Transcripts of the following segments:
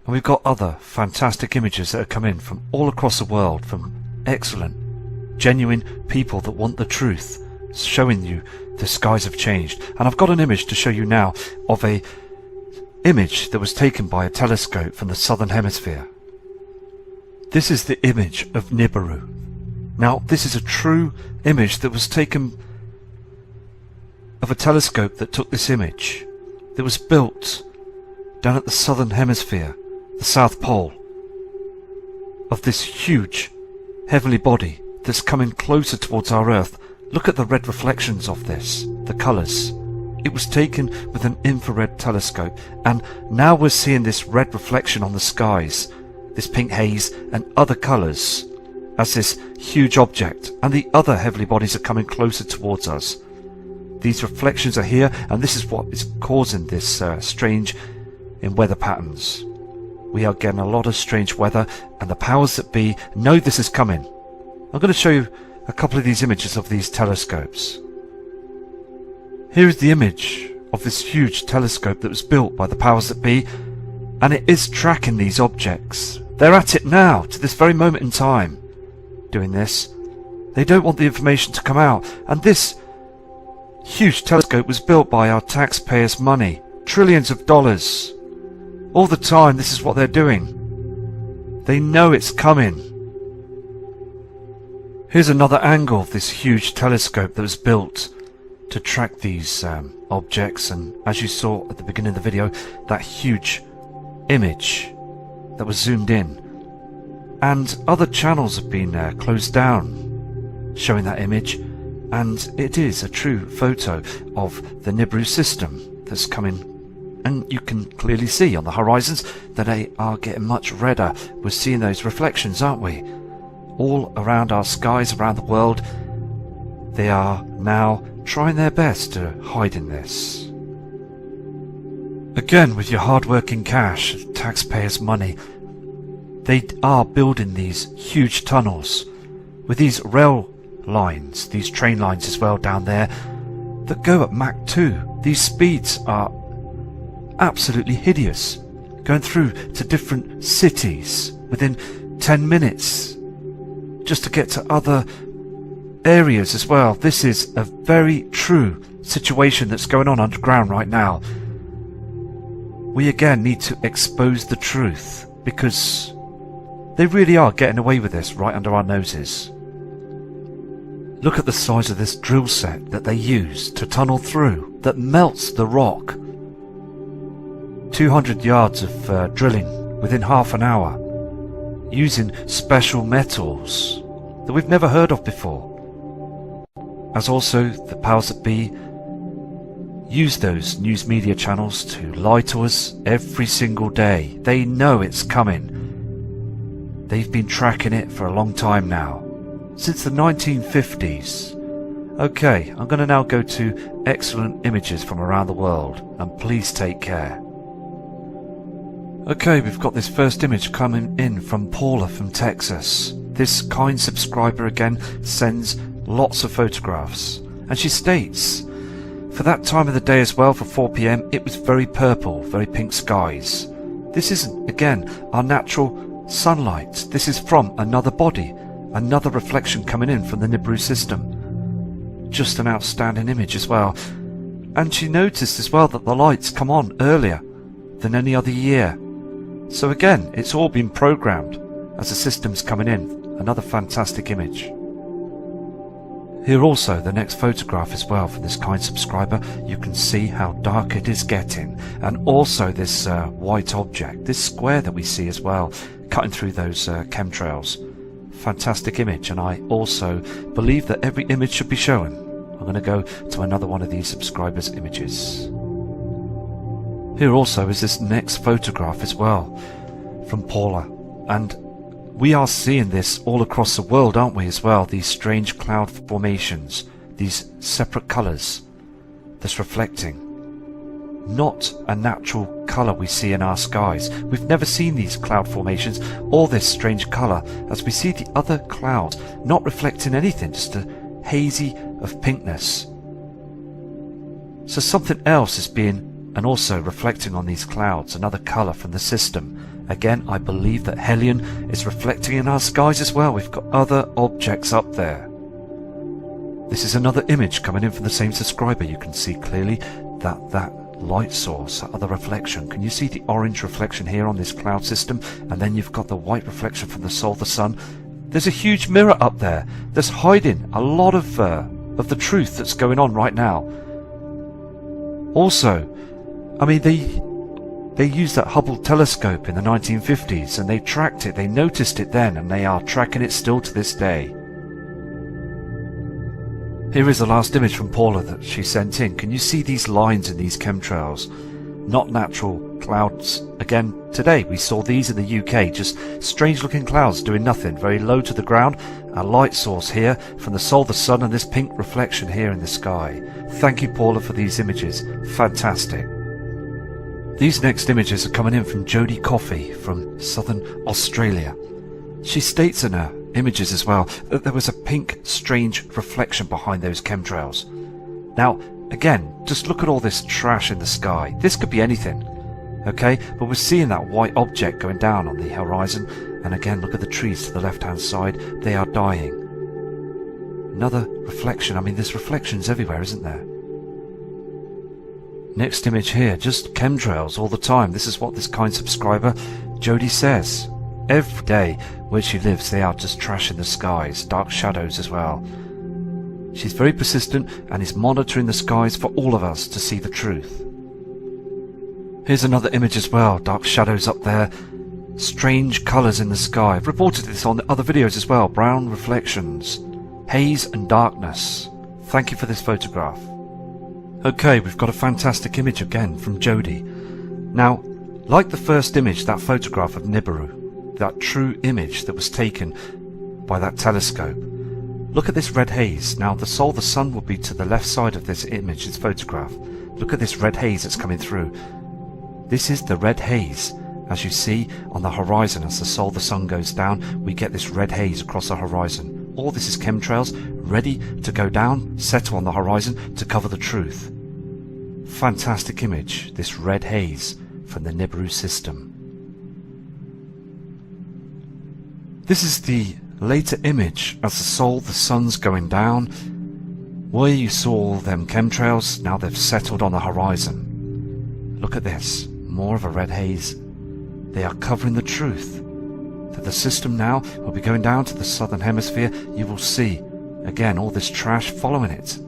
And we've got other fantastic images that have come in from all across the world, from excellent, genuine people that want the truth, showing you the skies have changed. And I've got an image to show you now of a image that was taken by a telescope from the southern hemisphere. This is the image of Nibiru. Now, this is a true image that was taken of a telescope that took this image. That was built down at the southern hemisphere, the South Pole, of this huge heavenly body that's coming closer towards our Earth. Look at the red reflections of this, the colours. It was taken with an infrared telescope, and now we're seeing this red reflection on the skies, this pink haze and other colours, as this huge object and the other heavenly bodies are coming closer towards us. These reflections are here, and this is what is causing this strange in weather patterns. We are getting a lot of strange weather, and the powers that be know this is coming. I'm going to show you a couple of these images of these telescopes. Here is the image of this huge telescope that was built by the powers that be, and it is tracking these objects. They're at it now, to this very moment in time, doing this. They don't want the information to come out, and this huge telescope was built by our taxpayers' money, trillions of dollars. All the time, this is what they're doing. They know it's coming. Here's another angle of this huge telescope that was built to track these objects, and as you saw at the beginning of the video, that huge image that was zoomed in. And other channels have been closed down showing that image, and it is a true photo of the Nibiru system that's coming. And you can clearly see on the horizons that they are getting much redder. We're seeing those reflections, aren't we? All around our skies, around the world. They are now trying their best to hide in this. Again, with your hard-working cash, taxpayers' money, they are building these huge tunnels with these rail lines, these train lines as well down there, that go at Mach 2. These speeds are absolutely hideous, going through to different cities within 10 minutes just to get to other areas as well. This is a very true situation that's going on underground right now. We again need to expose the truth, because they really are getting away with this right under our noses. Look at the size of this drill set that they use to tunnel through, that melts the rock. 200 yards of drilling within half an hour, using special metals that we've never heard of before. As also the powers that be use those news media channels to lie to us every single day. They know it's coming. They've been tracking it for a long time now, since the 1950s. Okay, I'm going to now go to excellent images from around the world, and please take care. Okay, we've got this first image coming in from Paula from Texas. This kind subscriber again sends lots of photographs, and she states, for that time of the day as well, for 4 PM, it was very purple, very pink skies. This isn't, again, our natural sunlight. This is from another body, another reflection coming in from the Nibiru system. Just an outstanding image as well. And she noticed as well that the lights come on earlier than any other year. So again, it's all been programmed as the system's coming in. Another fantastic image. Here also, the next photograph as well from this kind subscriber. You can see how dark it is getting, and also this white object, this square that we see as well, cutting through those chemtrails. Fantastic image, and I also believe that every image should be shown. I'm going to go to another one of these subscribers' images. Here also is this next photograph as well from Paula, and we are seeing this all across the world, aren't we, as well? These strange cloud formations, these separate colours that's reflecting. Not a natural colour we see in our skies. We've never seen these cloud formations or this strange colour, as we see the other clouds not reflecting anything, just a hazy of pinkness. So something else is being and also reflecting on these clouds, another colour from the system, Again, I believe that Hellion is reflecting in our skies as well. We've got other objects up there. This is another image coming in from the same subscriber. You can see clearly that light source, that other reflection. Can you see the orange reflection here on this cloud system? And then you've got the white reflection from the soul, the sun. There's a huge mirror up there that's hiding a lot of the truth that's going on right now. Also, I mean, they used that Hubble telescope in the 1950s and they tracked it, they noticed it then, and they are tracking it still to this day. Here is the last image from Paula that she sent in. Can you see these lines in these chemtrails? Not natural clouds. Again, today we saw these in the UK, just strange looking clouds doing nothing, very low to the ground. A light source here from the soul, the sun, and this pink reflection here in the sky. Thank you, Paula, for these images. Fantastic. These next images are coming in from Jodie Coffey from Southern Australia. She states in her images as well that there was a pink, strange reflection behind those chemtrails. Now, again, just look at all this trash in the sky. This could be anything, okay? But we're seeing that white object going down on the horizon. And again, look at the trees to the left-hand side. They are dying. Another reflection. I mean, there's reflections everywhere, isn't there? Next image here, just chemtrails all the time. This is what this kind subscriber, Jodie, says. Every day where she lives, they are just trash in the skies, dark shadows as well. She's very persistent and is monitoring the skies for all of us to see the truth. Here's another image as well, dark shadows up there, strange colours in the sky. I've reported this on other videos as well, brown reflections, haze and darkness. Thank you for this photograph. Okay, we've got a fantastic image again from Jodie. Now, like the first image, that photograph of Nibiru, that true image that was taken by that telescope. Look at this red haze. Now, the soul, the sun, will be to the left side of this image, this photograph. Look at this red haze that's coming through. This is the red haze. As you see on the horizon, as the soul, the sun goes down, we get this red haze across the horizon. All this is chemtrails ready to go down, settle on the horizon to cover the truth. Fantastic image, this red haze from the Nibiru system. This is the later image as the soul, the sun's going down. Where you saw them chemtrails, now they've settled on the horizon. Look at this, more of a red haze. They are covering the truth. That the system now will be going down to the southern hemisphere. You will see, again, all this trash following it,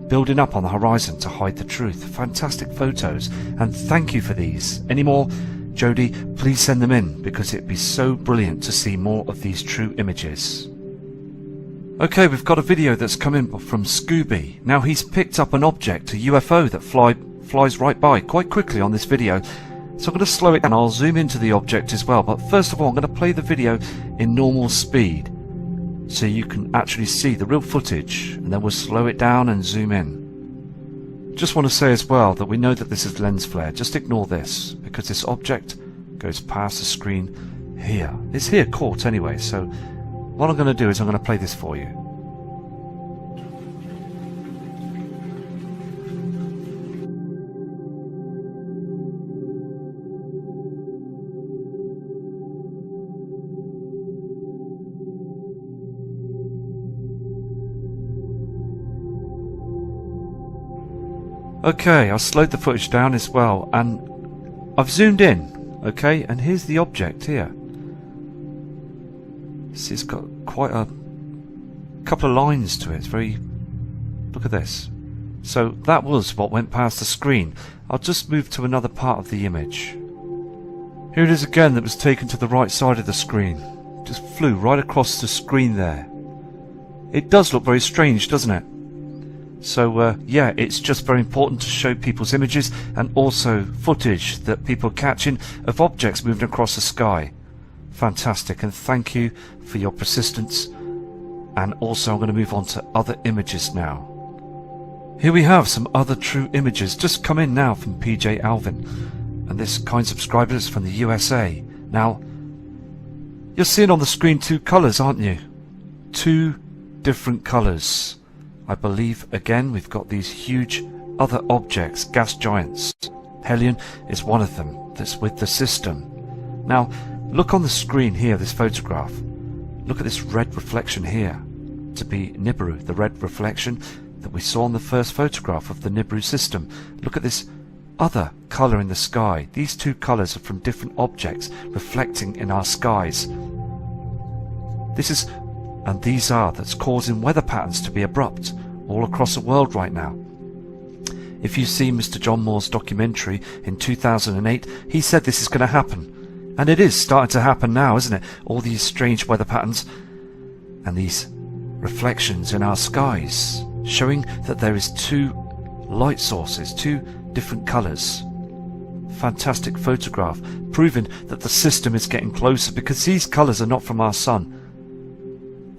building up on the horizon to hide the truth. Fantastic photos, and thank you for these. Any more, Jodie, please send them in, because it'd be so brilliant to see more of these true images. Okay, we've got a video that's come in from Scooby. Now, he's picked up an object, a UFO, that flies right by quite quickly on this video. So I'm going to slow it down. I'll zoom into the object as well. But first of all, I'm going to play the video in normal speed so you can actually see the real footage, and then we'll slow it down and zoom in. Just want to say as well that we know that this is lens flare. Just ignore this, because this object goes past the screen here. It's here caught anyway, so what I'm going to do is I'm going to play this for you. Okay, I've slowed the footage down as well, and I've zoomed in, okay, and here's the object here. See, it's got quite a couple of lines to it. It's very... look at this. So that was what went past the screen. I'll just move to another part of the image. Here it is again, that was taken to the right side of the screen. Just flew right across the screen there. It does look very strange, doesn't it? So yeah, it's just very important to show people's images and also footage that people are catching of objects moving across the sky. Fantastic, and thank you for your persistence. And also I'm going to move on to other images now. Here we have some other true images just come in now from PJ Alvin, and this kind subscriber is from the USA. Now, you're seeing on the screen two colours, aren't you? Two different colours. I believe, again, we've got these huge other objects, gas giants. Hellion is one of them that's with the system. Now, look on the screen here, this photograph. Look at this red reflection here, to be Nibiru, the red reflection that we saw on the first photograph of the Nibiru system. Look at this other colour in the sky. These two colours are from different objects reflecting in our skies. This is, and these are, that's causing weather patterns to be abrupt all across the world right now. If you see Mr. John Moore's documentary in 2008, he said this is going to happen. And it is starting to happen now, isn't it? All these strange weather patterns and these reflections in our skies, showing that there is two light sources, two different colours. Fantastic photograph, proving that the system is getting closer, because these colours are not from our sun.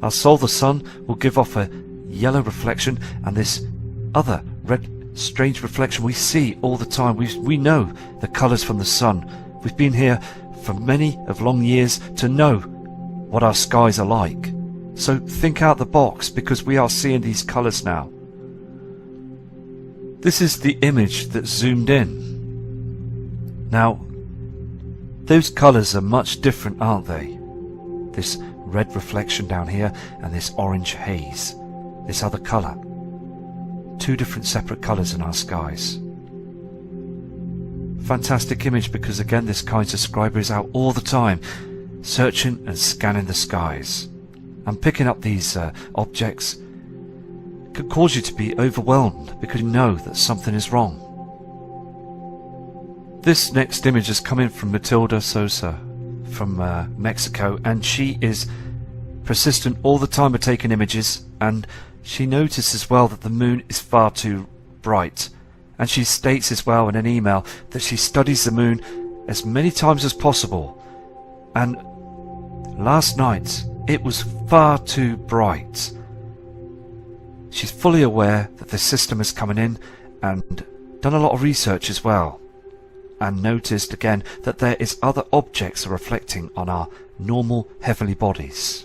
Our solar sun will give off a yellow reflection, and this other red strange reflection we see all the time. We know the colours from the sun. We've been here for many of long years to know what our skies are like. So think out the box, because we are seeing these colours now. This is the image that's zoomed in. Now, those colours are much different, aren't they? This red reflection down here and this orange haze, this other colour. Two different separate colours in our skies. Fantastic image, because again this kind subscriber is out all the time searching and scanning the skies, and picking up these objects could cause you to be overwhelmed, because you know that something is wrong. This next image has come in from Matilda Sosa from Mexico, and she is persistent all the time with taking images, and she noticed as well that the moon is far too bright. And she states as well in an email that she studies the moon as many times as possible. And last night, it was far too bright. She's fully aware that the system is coming in, and done a lot of research as well. And noticed again that there is other objects are reflecting on our normal heavenly bodies.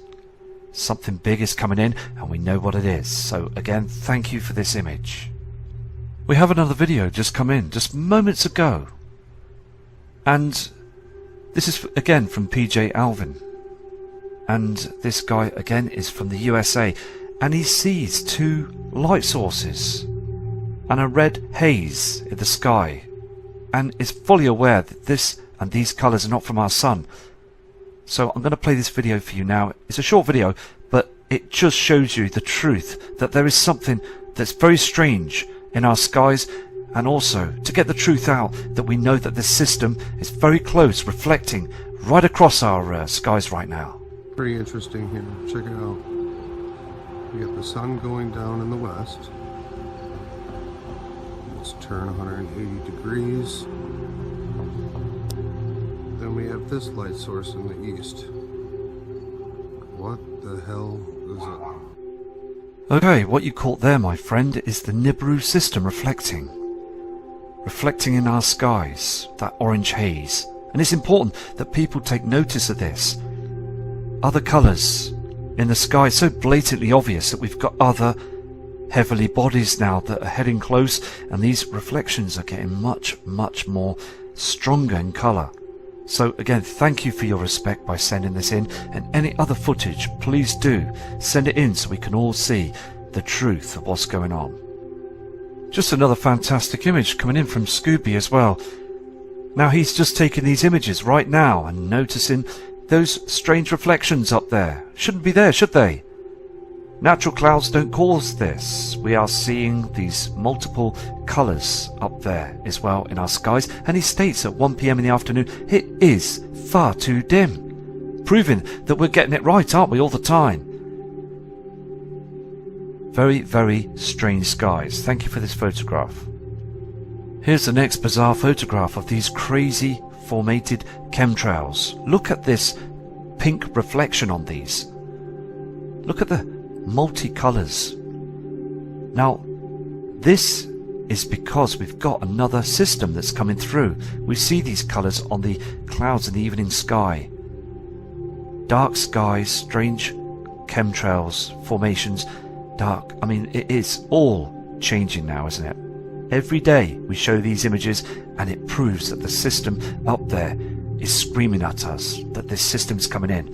Something big is coming in, and we know what it is. So again, thank you for this image. We have another video just come in, just moments ago. And this is again from PJ Alvin. And this guy again is from the USA. And he sees two light sources and a red haze in the sky. And is fully aware that this and these colours are not from our sun. So I'm going to play this video for you now. It's a short video, but it just shows you the truth that there is something that's very strange in our skies, and also to get the truth out that we know that this system is very close, reflecting right across our skies right now. Pretty interesting here. Check it out. We got the sun going down in the west. Let's turn 180 degrees. Then we have this light source in the east. What the hell is it? Okay, what you caught there, my friend, is the Nibiru system reflecting in our skies, that orange haze. And it's important that people take notice of this. Other colours in the sky, so blatantly obvious that we've got other heavenly bodies now that are heading close, and these reflections are getting much, much more stronger in colour. So again, thank you for your respect by sending this in, and any other footage, please do send it in so we can all see the truth of what's going on. Just another fantastic image coming in from Scooby as well. Now he's just taking these images right now and noticing those strange reflections up there. Shouldn't be there, should they? Natural clouds don't cause this. We are seeing these multiple colours up there as well in our skies, and he states at 1 PM in the afternoon it is far too dim, proving that we're getting it right, aren't we, all the time? Very, very strange skies. Thank you for this photograph. Here's the next bizarre photograph of these crazy formated chemtrails. Look at this pink reflection on these. Look at the multicolours. Now this is because we've got another system that's coming through. We see these colours on the clouds in the evening sky. Dark skies, strange chemtrails, formations, dark. I mean, it is all changing now, isn't it? Every day we show these images, and it proves that the system up there is screaming at us that this system's coming in.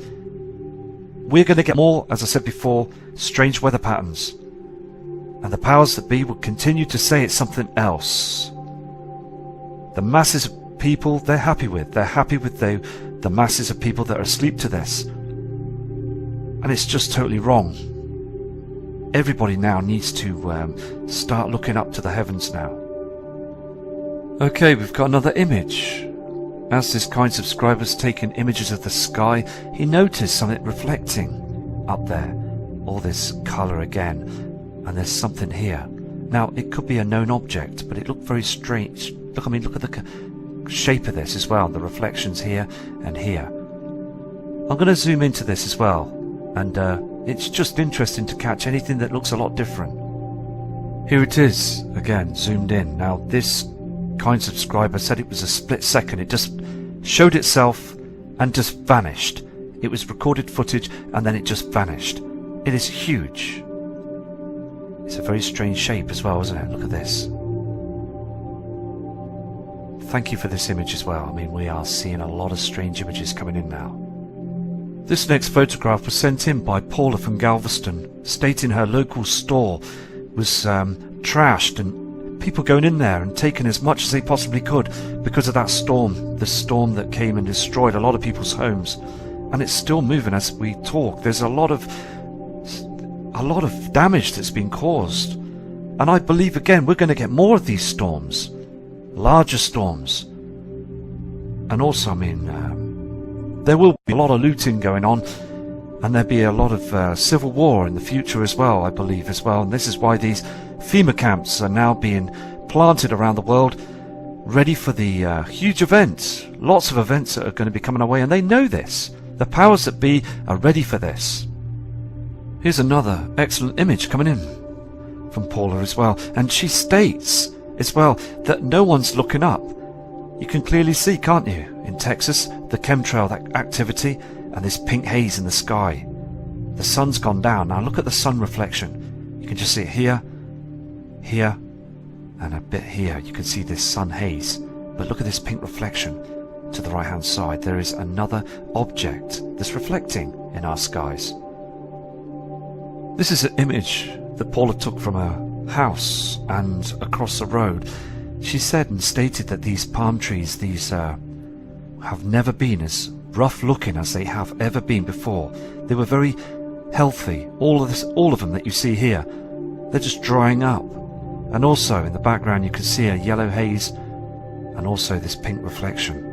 We're going to get more, as I said before, strange weather patterns. And the powers that be will continue to say it's something else. The masses of people they're happy with. They're happy with the masses of people that are asleep to this. And it's just totally wrong. Everybody now needs to start looking up to the heavens now. Okay, we've got another image. As this kind subscriber's taken images of the sky, he noticed something reflecting up there. All this colour again. And there's something here. Now, it could be a known object, but it looked very strange. Look, I mean, look at the shape of this as well. The reflections here and here. I'm going to zoom into this as well. And it's just interesting to catch anything that looks a lot different. Here it is, again, zoomed in. Now, this kind subscriber said it was a split second. It just showed itself and just vanished. It was recorded footage and then it just vanished. It is huge. It's a very strange shape as well, isn't it? Look at this. Thank you for this image as well. I mean, we are seeing a lot of strange images coming in now. This next photograph was sent in by Paula from Galveston, stating her local store was trashed and people going in there and taking as much as they possibly could because of that storm, the storm that came and destroyed a lot of people's homes. And it's still moving as we talk. There's a lot of damage that's been caused. And I believe, again, we're going to get more of these storms. Larger storms. And also, I mean, there will be a lot of looting going on. And there'll be a lot of civil war in the future as well, I believe, as well. And this is why these FEMA camps are now being planted around the world, ready for the huge events. Lots of events that are going to be coming our way, and they know this. The powers that be are ready for this. Here's another excellent image coming in from Paula as well. And she states as well that no one's looking up. You can clearly see, can't you, in Texas, the chemtrail that activity and this pink haze in the sky. The sun's gone down. Now look at the sun reflection. You can just see it here, here, and a bit here. You can see this sun haze. But look at this pink reflection to the right hand side. There is another object that's reflecting in our skies. This is an image that Paula took from a house and across the road. She said and stated that these palm trees, these have never been as rough looking as they have ever been before. They were very healthy. All of them that you see here, they're just drying up. And also in the background you can see a yellow haze and also this pink reflection.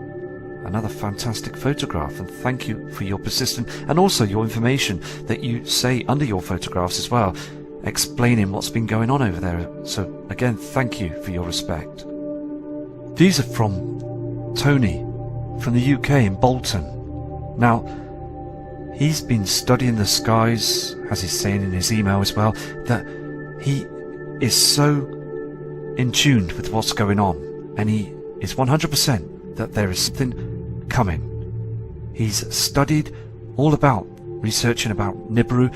Another fantastic photograph, and thank you for your persistence and also your information that you say under your photographs as well, explaining what's been going on over there. So again, thank you for your respect. These are from Tony from the UK in Bolton. Now, he's been studying the skies, as he's saying in his email as well, that he is so in tune with what's going on, and he is 100% that there is something coming. He's studied all about, researching about Nibiru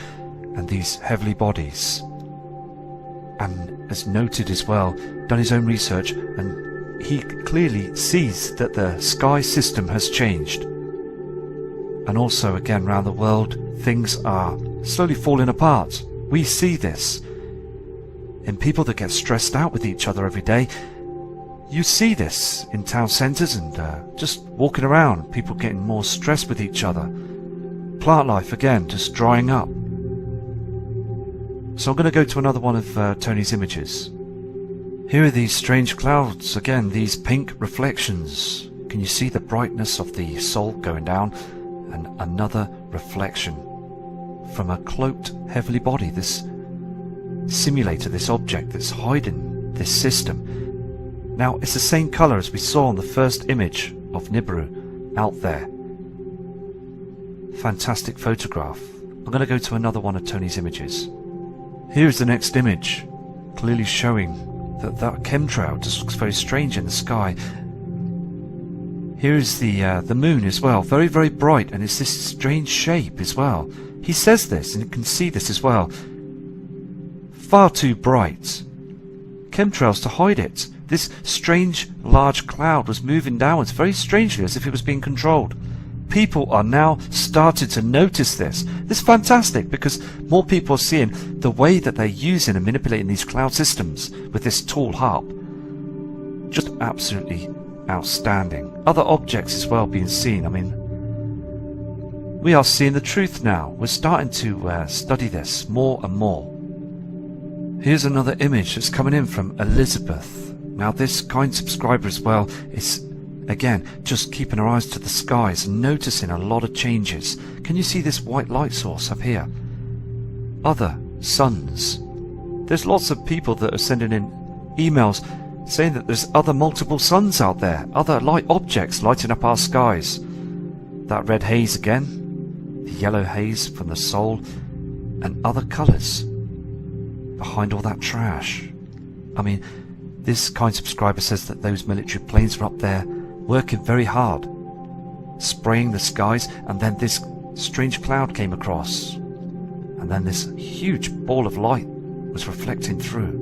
and these heavenly bodies, and has noted as well, done his own research, and he clearly sees that the sky system has changed. And also again around the world, things are slowly falling apart. We see this in people that get stressed out with each other every day. You see this in town centres and just walking around, people getting more stressed with each other. Plant life again just drying up. So I'm going to go to another one of Tony's images. Here are these strange clouds, again these pink reflections. Can you see the brightness of the sol going down? And another reflection from a cloaked heavenly body, this simulator, this object that's hiding this system. Now it's the same colour as we saw on the first image of Nibiru out there. Fantastic photograph. I'm going to go to another one of Tony's images. Here's the next image, clearly showing that chemtrail just looks very strange in the sky. Here is the moon as well, very, very bright, and it's this strange shape as well. He says this, and you can see this as well. Far too bright. Chemtrails to hide it. This strange large cloud was moving downwards very strangely, as if it was being controlled. People are now starting to notice this. This is fantastic, because more people are seeing the way that they're using and manipulating these cloud systems with this tool HARP. Just absolutely outstanding. Other objects as well being seen. I mean, we are seeing the truth now. We're starting to study this more and more. Here's another image that's coming in from Elizabeth. Now this kind subscriber as well is, again, just keeping her eyes to the skies and noticing a lot of changes. Can you see this white light source up here? Other suns. There's lots of people that are sending in emails saying that there's other multiple suns out there, other light objects lighting up our skies. That red haze again, the yellow haze from the soul, and other colours behind all that trash. I mean, this kind subscriber says that those military planes are up there working very hard, spraying the skies, and then this strange cloud came across, and then this huge ball of light was reflecting through.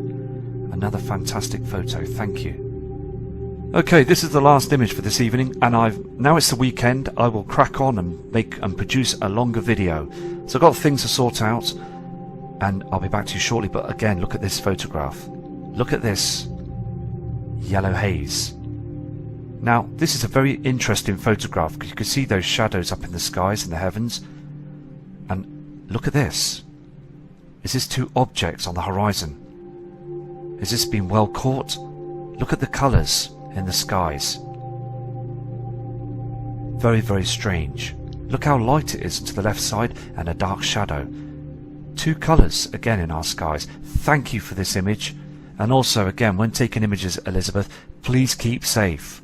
Another fantastic photo, thank you. Okay, this is the last image for this evening, and now it's the weekend. I will crack on and make and produce a longer video. So I've got things to sort out, and I'll be back to you shortly. But again, look at this photograph. Look at this yellow haze. Now, this is a very interesting photograph, because you can see those shadows up in the skies and the heavens. And look at this. Is this two objects on the horizon? Has this been well caught? Look at the colours in the skies. Very, very strange. Look how light it is to the left side and a dark shadow. Two colours again in our skies. Thank you for this image. And also, again, when taking images, Elizabeth, please keep safe,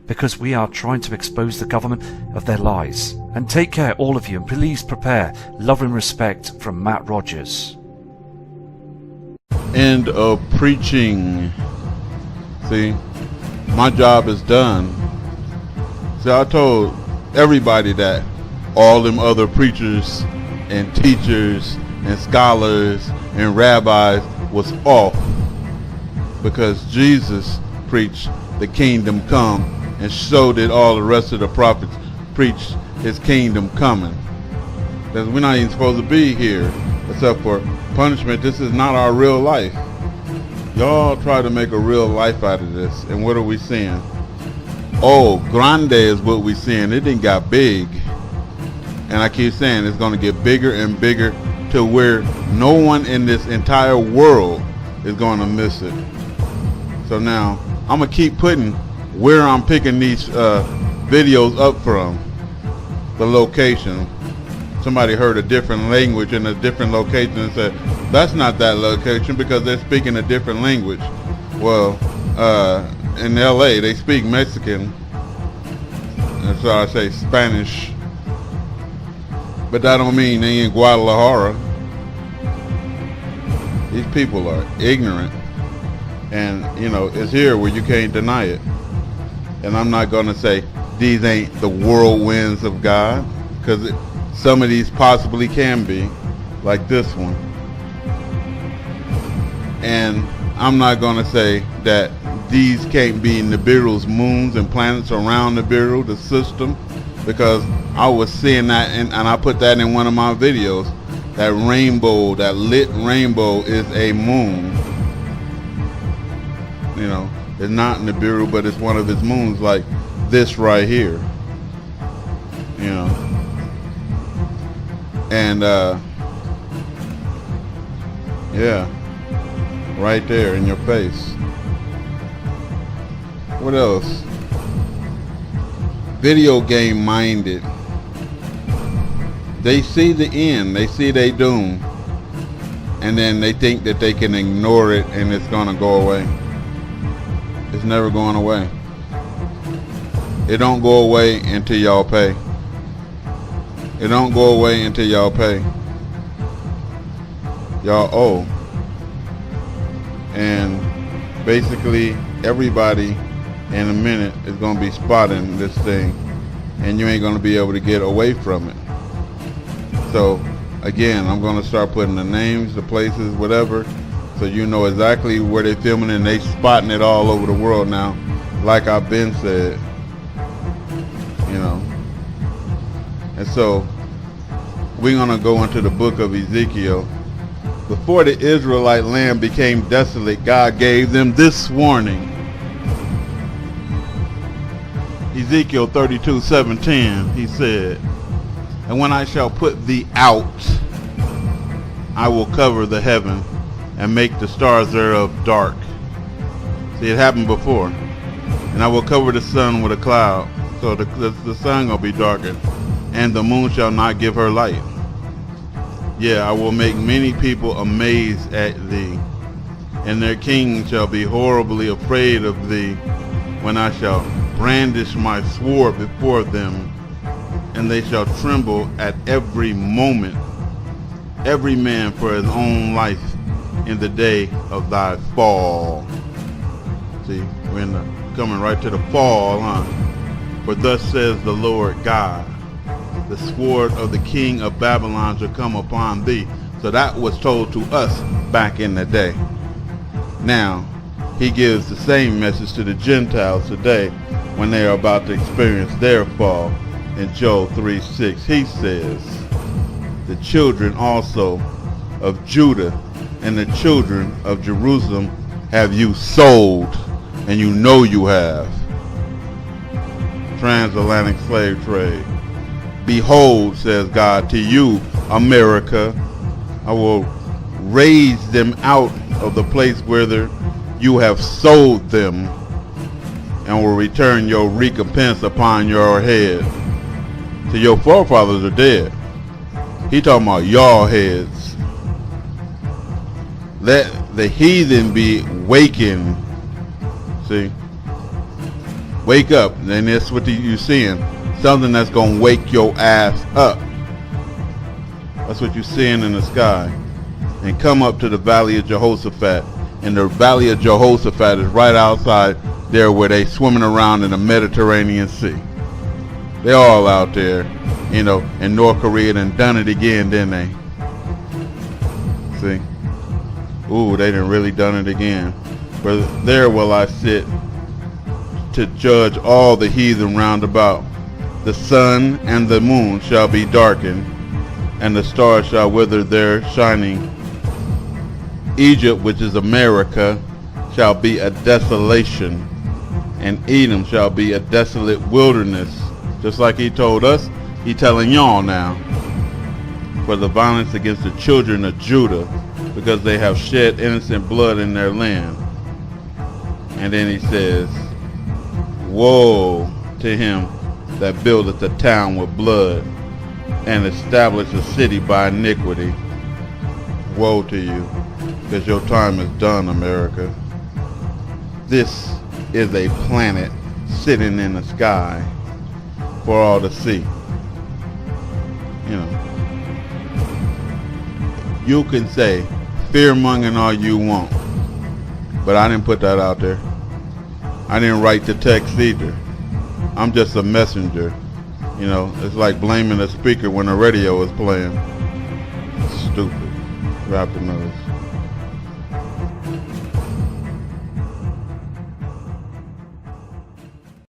because we are trying to expose the government of their lies. And take care, all of you, and please prepare. Love and respect from Matt Rogers. End of preaching. See, my job is done. See, I told everybody that all them other preachers and teachers and scholars and rabbis was off, because Jesus preached the kingdom come, and so did all the rest of the prophets preach his kingdom coming. Because we're not even supposed to be here except for punishment. This is not our real life. Y'all try to make a real life out of this, and what are we seeing? Oh, grande is what we seeing. It didn't got big, and I keep saying it's going to get bigger and bigger to where no one in this entire world is going to miss it. So now I'm gonna keep putting where I'm picking these videos up from, the location. Somebody heard a different language in a different location and said, that's not that location because they're speaking a different language. Well, in LA they speak Mexican, and so I say Spanish, but that don't mean they in Guadalajara. These people are ignorant, and you know, it's here where you can't deny it. And I'm not gonna say these ain't the whirlwinds of God, because some of these possibly can be, like this one. And I'm not gonna say that these can't be Nibiru's moons and planets around Nibiru, the system, because I was seeing that, and I put that in one of my videos. That rainbow, that lit rainbow, is a moon. You know, it's not Nibiru, but it's one of his moons, like this right here. You know, and yeah, right there in your face. What else? Video game minded. They see the end, they see their doom, and then they think that they can ignore it and it's gonna go away. It's never going away. It don't go away until y'all pay. It don't go away until y'all pay. Y'all owe. And basically everybody in a minute is gonna be spotting this thing, and you ain't gonna be able to get away from it. So again, I'm going to start putting the names, the places, whatever, So you know exactly where they're filming, and they spotting it all over the world now. Like I've been said. You know. And so we're going to go into the book of Ezekiel. Before the Israelite land became desolate, God gave them this warning. Ezekiel 32:17, he said, "And when I shall put thee out, I will cover the heaven and make the stars thereof dark." See, it happened before. "And I will cover the sun with a cloud." So the sun gonna be darkened. "And the moon shall not give her light. Yeah, I will make many people amazed at thee, and their king shall be horribly afraid of thee when I shall brandish my sword before them, and they shall tremble at every moment, every man for his own life in the day of thy fall." See, we're coming right to the fall, huh? "For thus says the Lord God, the sword of the king of Babylon shall come upon thee." So that was told to us back in the day. Now, he gives the same message to the Gentiles today when they are about to experience their fall. In Joel 3:6, he says, "The children also of Judah and the children of Jerusalem have you sold, and you know you have." Transatlantic slave trade. "Behold," says God to you, America, "I will raise them out of the place where you have sold them, and will return your recompense upon your head." So your forefathers are dead. He talking about y'all heads. Let the heathen be wakened. See? Wake up. And that's what you're seeing. Something that's going to wake your ass up. That's what you're seeing in the sky. "And come up to the valley of Jehoshaphat." And the valley of Jehoshaphat is right outside there where they swimming around in the Mediterranean Sea. They're all out there, you know, and North Korea done it again, didn't they? See? Ooh, they done really done it again. "For there will I sit to judge all the heathen round about. The sun and the moon shall be darkened, and the stars shall wither their shining. Egypt, which is America, shall be a desolation, and Edom shall be a desolate wilderness." Just like he told us, he telling y'all now. "For the violence against the children of Judah, because they have shed innocent blood in their land." And then he says, "Woe to him that buildeth a town with blood, and establisheth a city by iniquity." Woe to you, because your time is done, America. This is a planet sitting in the sky for all to see. You know, you can say fear-mongering all you want, but I didn't put that out there. I didn't write the text either. I'm just a messenger. You know, it's like blaming a speaker when the radio is playing. Stupid. Raptor knows.